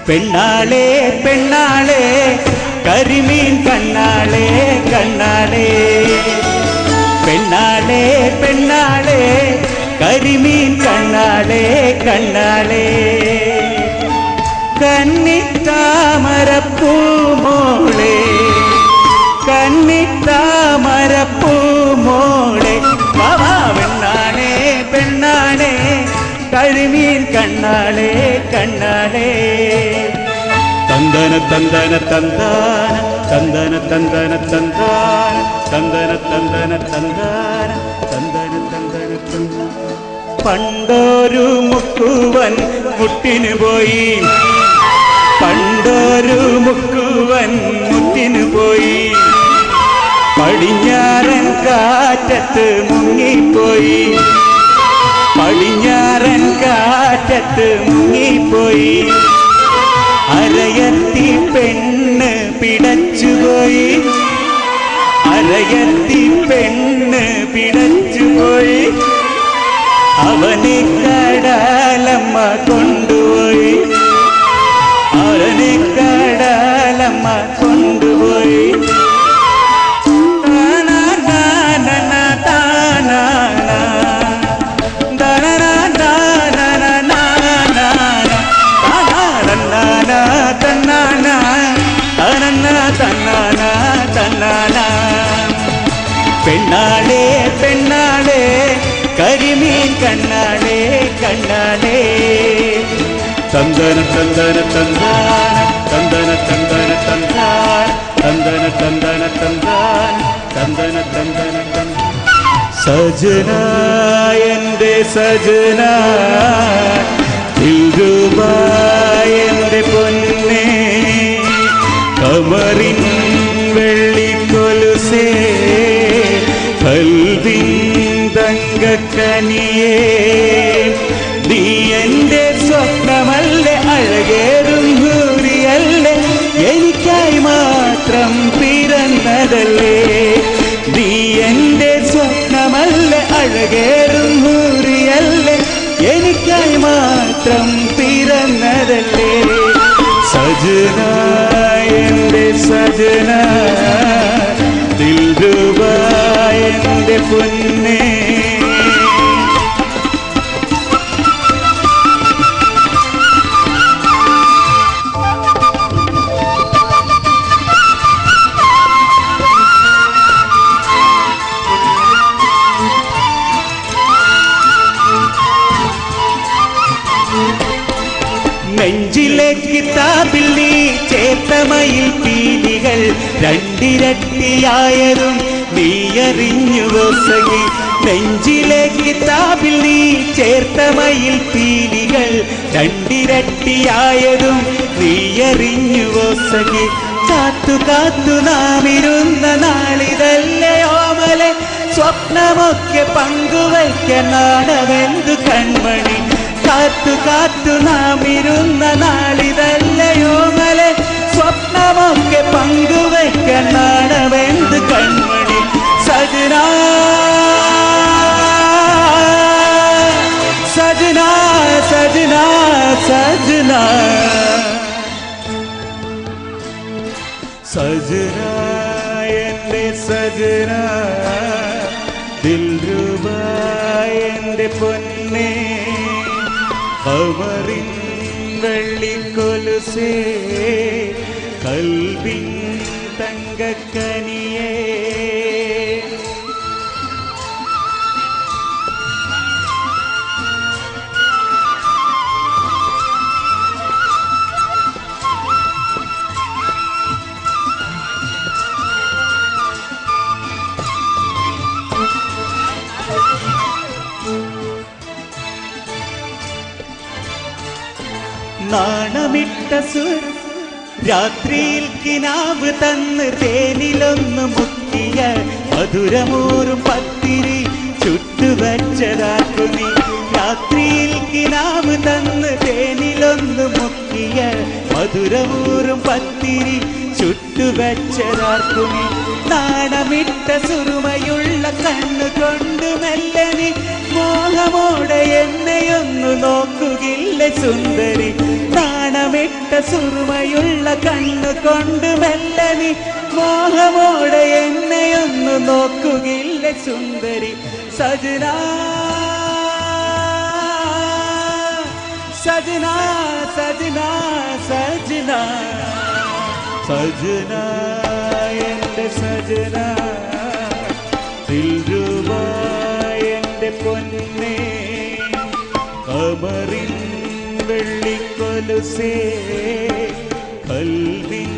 പെണ്ണാളെ പെണ്ണാളെ കരിമീൻ കണ്ണാളെ കണ്ണാളെ പെണ്ണാളെ പെണ്ണാളെ കരിമീൻ കണ്ണാളെ കണ്ണാളെ കന്നിത്താമരപ്പൂമോളെ കന്നിത്താമരപ്പൂമോളെ പെണ്ണാണേ പെണ്ണാണേ കരിമീൻ കണ്ണാളെ കണ്ണാളെ തന്തന തന്തന തന്താന തന്തന തന്തന തന്താന തന്തന തന്തന തന്താന തന്തന തന്തന തന്താന പണ്ടൊരു മുക്കുവൻ മുട്ടിനു പോയി പണ്ടൊരു മുക്കുവൻ മുട്ടിനു പോയി പടിഞ്ഞാറൻ കാറ്റത്ത് മുങ്ങിപ്പോയി പടിഞ്ഞാറൻ കാറ്റത്ത് മുങ്ങിപ്പോയി അരയത്തി പെണ്ണ് പിടച്ചുപോയി അരയത്തി പെണ്ണ് പിടച്ചുപോയി അവനെ കടലമ്മ കൊണ്ടുപോയി അവനെ കടലമ്മ കൊണ്ടുപോയി പെണ്ണാളെ പെണ്ണാളെ കരിമീൻ കണ്ണാളെ കണ്ണാളെ തന്തന തന്തന തന്താന തന്തന തന്തന തന്താന തന്തന തന്തന തന്താന തന്തന തന്തന തന്താന സജന എൻ്റെ സജന ദിൽരുബാ എൻ്റെ പൊന്നേ കമറിൻ വെള്ളിക്കൊലുസേ കൽവിൻ തങ്കക്കനിയേ നീ എൻ്റെ സ്വപ്നമല്ലേ അഴകേറും ഹൂറിയല്ലേ എനിക്കായി മാത്രം പിറന്നതല്ലേ നീ എൻ്റെ സ്വപ്നമല്ലേ അഴകേറും ഹൂറിയല്ലേ എനിക്കായി മാത്രം പിറന്നതല്ലേ സജന എൻ്റെ സജന ദിൽരുബാ എൻ്റെ പൊന്നേ നെഞ്ചിലെ കിതാബിൽ നീ ചേർത്തമയിൽ പീലികൾ രണ്ടിരട്ടിയായതും നീയറിഞ്ഞുവോ സഖി നെഞ്ചിലെ കിതാബിൽ നീ ചേർത്തമയിൽ പീലികൾ രണ്ടിരട്ടിയായതും നീയറിഞ്ഞുവോ സഖി കാത്തു കാത്തു നാം ഇരുന്ന നാളിതല്ലയോമലെ സ്വപ്നമൊക്കെ പങ്കുവയ്ക്കാൻ നാടവെന്തു കൺമണി കാത്തു കാത്തു നാം ഇരുന്ന നാളിതല്ലയോമലെ സ്വപ്നമൊക്കെ പങ്കുവയ്ക്കാൻ നാടവെന്ത് കൺമണി സജന സജന സജന സജന സജന എൻ്റെ സജന ദിൽരുബാ എൻ്റെ പൊന്നേ കമറിൻ വെള്ളിക്കൊലുസേ കൽവിൻ തങ്കക്കനിയേ നാണമിട്ട സുർ രാത്രിയിൽ കിനാവ് തന്ന് തേനിലൊന്ന് മുക്കിയ മധുരമൂറും പത്തിരി ചുട്ടുവച്ചതാക്കുനി രാത്രിയിൽ കിനാവ് തന്ന് തേനിലൊന്ന് മുക്കിയ മധുരമൂറും പത്തിരി ചുട്ടുവച്ചതാക്കുനി നാണമിട്ട സുറുമയുള്ള കണ്ണുകൊണ്ട് മെല്ലനി മോഹമോടെ എന്നെയൊന്നു നോക്കുകില്ല സുന്ദരി നാണമിട്ട സുറുമയുള്ള കണ്ണുകൊണ്ട് മെല്ലെ നീ മോഹമോടെ എന്നെയൊന്നു നോക്കുകില്ല സുന്ദരി സജനാ സജനാ സജനാ സജനാ സജനാ എൻ്റെ സജനാ ദിൽരുബാ എൻ്റെ പൊന്നേ കമറിൻ വെള്ളിക്കൊലുസേ കൽവിൻ